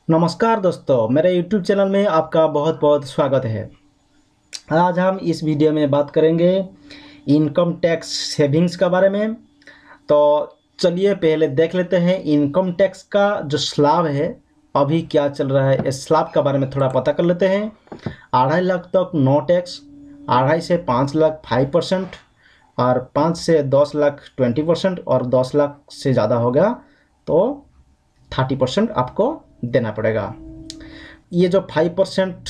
नमस्कार दोस्तों, मेरे YouTube चैनल में आपका बहुत बहुत स्वागत है। आज हम इस वीडियो में बात करेंगे इनकम टैक्स सेविंग्स के बारे में। तो चलिए पहले देख लेते हैं इनकम टैक्स का जो स्लैब है अभी क्या चल रहा है। इस स्लैब के बारे में थोड़ा पता कर लेते हैं। 2.5 लाख तक नो टैक्स, 2.5 से 5 लाख 5%, और 5 से 10 लाख 20%, और 10 लाख से ज़्यादा हो गया तो 30% आपको देना पड़ेगा। ये जो 5%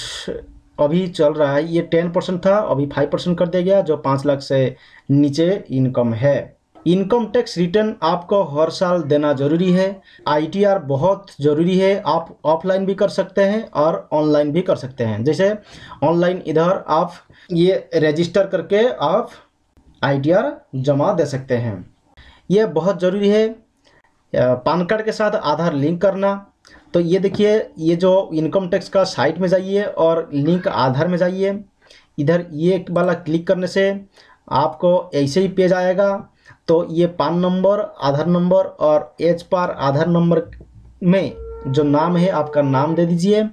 अभी चल रहा है, ये 10% था, अभी 5% कर दिया गया, जो 5 लाख से नीचे इनकम है। इनकम टैक्स रिटर्न आपको हर साल देना जरूरी है। आईटीआर बहुत ज़रूरी है। आप ऑफलाइन भी कर सकते हैं और ऑनलाइन भी कर सकते हैं। जैसे ऑनलाइन इधर आप ये रजिस्टर करके आप आईटीआर जमा दे सकते हैं। ये बहुत ज़रूरी है। पैन कार्ड के साथ आधार लिंक करना। तो ये देखिए, ये जो इनकम टैक्स का साइट में जाइए और लिंक आधार में जाइए। इधर ये वाला क्लिक करने से आपको ऐसे ही पेज आएगा। तो ये पान नंबर, आधार नंबर और एज पर आधार नंबर में जो नाम है आपका नाम दे दीजिए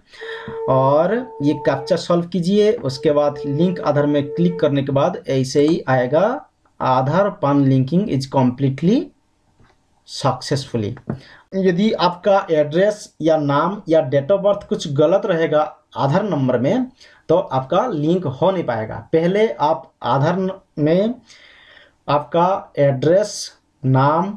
और ये कैप्चा सॉल्व कीजिए। उसके बाद लिंक आधार में क्लिक करने के बाद ऐसे ही आएगा, आधार पान लिंकिंग इज कम्प्लीटली सक्सेसफुली। यदि आपका एड्रेस या नाम या डेट ऑफ बर्थ कुछ गलत रहेगा आधार नंबर में तो आपका लिंक हो नहीं पाएगा। पहले आप आधार में आपका एड्रेस, नाम,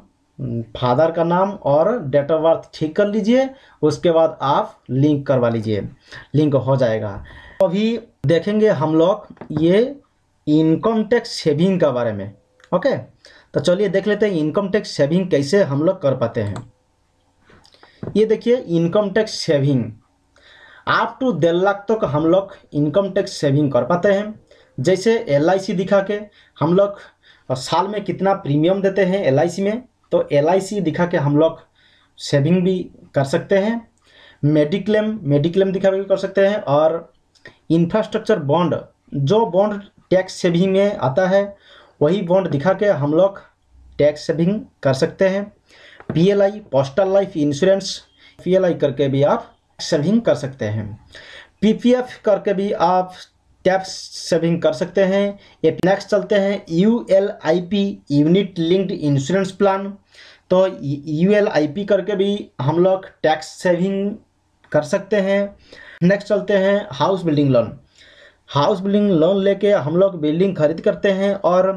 फादर का नाम और डेट ऑफ बर्थ ठीक कर लीजिए। उसके बाद आप लिंक करवा लीजिए, लिंक हो जाएगा। अभी देखेंगे हम लोग ये इनकम टैक्स सेविंग के बारे में। ओके, तो चलिए देख लेते हैं इनकम टैक्स सेविंग कैसे हम लोग कर पाते हैं। ये देखिए income tax saving up to 1.5 lakh तक हम लोग इनकम टैक्स सेविंग कर पाते हैं। जैसे LIC दिखा के हम लोग साल में कितना प्रीमियम देते हैं LIC में, तो LIC दिखा के हम लोग सेविंग भी कर सकते हैं। मेडिक्लेम दिखा के कर सकते हैं। और इंफ्रास्ट्रक्चर बॉन्ड, जो बॉन्ड टैक्स सेविंग में आता है वही बॉन्ड दिखा के हम लोग टैक्स सेविंग कर सकते हैं। PLI, postal life insurance, PLI करके भी आप सेविंग कर सकते हैं। PPF करके भी आप टैक्स सेविंग कर सकते हैं। ये नेक्स्ट चलते हैं ULIP, unit linked insurance plan. तो ULIP करके भी हम लोग टैक्स सेविंग कर सकते हैं। नेक्स्ट चलते हैं house building loan. House building loan लेके हम लोग बिल्डिंग खरीद करते हैं और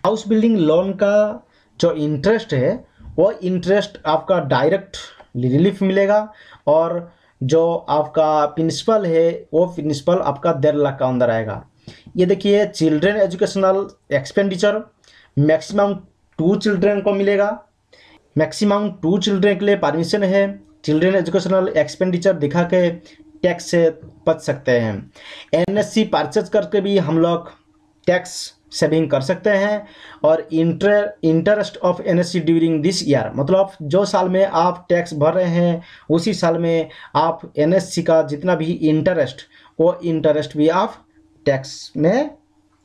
हाउस बिल्डिंग लोन का जो इंटरेस्ट है वो इंटरेस्ट आपका डायरेक्ट रिलीफ मिलेगा। और जो आपका प्रिंसिपल है वो प्रिंसिपल आपका 1.5 लाख का अंदर आएगा। ये देखिए children educational expenditure maximum 2 children को मिलेगा। मैक्सिमम 2 चिल्ड्रेन के लिए परमिशन है। चिल्ड्रेन एजुकेशनल एक्सपेंडिचर दिखा के टैक्स से बच सकते हैं। NSC परचेज करके भी हम लोग टैक्स सेविंग कर सकते हैं। और interest of NSC during this year, मतलब जो साल में आप टैक्स भर रहे हैं उसी साल में आप NSC का जितना भी इंटरेस्ट, वो इंटरेस्ट भी आप टैक्स में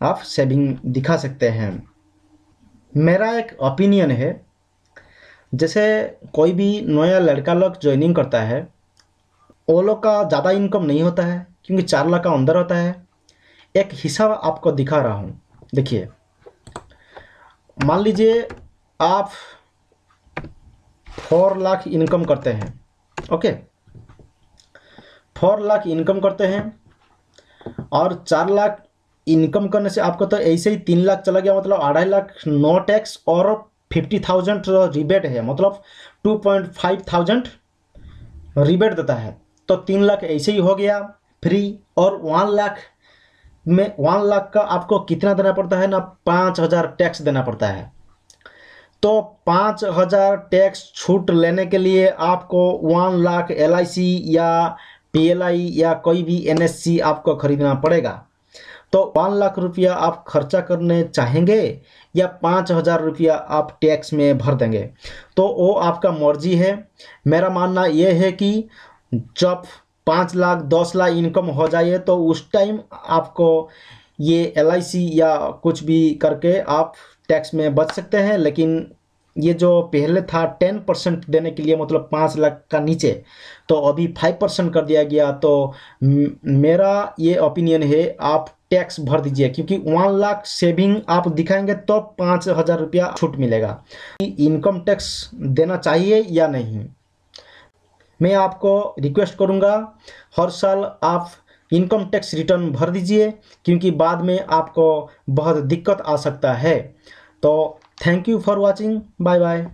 आप सेविंग दिखा सकते हैं। मेरा एक ओपिनियन है, जैसे कोई भी नया लड़का लोग ज्वाइनिंग करता है वो लोग का ज़्यादा इनकम नहीं होता है क्योंकि 4 लाख का अंदर होता है। एक हिसाब आपको दिखा रहा हूँ, देखिए। मान लीजिए आप 4 लाख इनकम करते हैं। ओके, 4 लाख इनकम करते हैं और 4 लाख इनकम करने से आपको तो ऐसे ही 3 लाख चला गया, मतलब 2.5 लाख नो टैक्स और 50,000 रिबेट है, मतलब 2,500 रिबेट देता है। तो 3 लाख ऐसे ही हो गया फ्री। और 1 लाख में 1 लाख का आपको कितना देना पड़ता है ना, 5,000 टैक्स देना पड़ता है। तो 5,000 टैक्स छूट लेने के लिए आपको 1 लाख LIC या PLI या कोई भी NSC आपको खरीदना पड़ेगा। तो 1 लाख रुपया आप खर्चा करने चाहेंगे या 5,000 रुपया आप टैक्स में भर देंगे, तो वो आपका मर्जी है। मेरा मानना ये है कि जब 5 लाख 10 लाख इनकम हो जाए तो उस टाइम आपको ये LIC या कुछ भी करके आप टैक्स में बच सकते हैं। लेकिन ये जो पहले था 10% देने के लिए, मतलब 5 लाख का नीचे, तो अभी 5% कर दिया गया। तो मेरा ये ओपिनियन है, आप टैक्स भर दीजिए, क्योंकि 1 लाख सेविंग आप दिखाएंगे तो 5,000 रुपया छूट मिलेगा। इनकम टैक्स देना चाहिए या नहीं, मैं आपको रिक्वेस्ट करूंगा हर साल आप इनकम टैक्स रिटर्न भर दीजिए, क्योंकि बाद में आपको बहुत दिक्कत आ सकता है। तो thank you for watching, bye bye.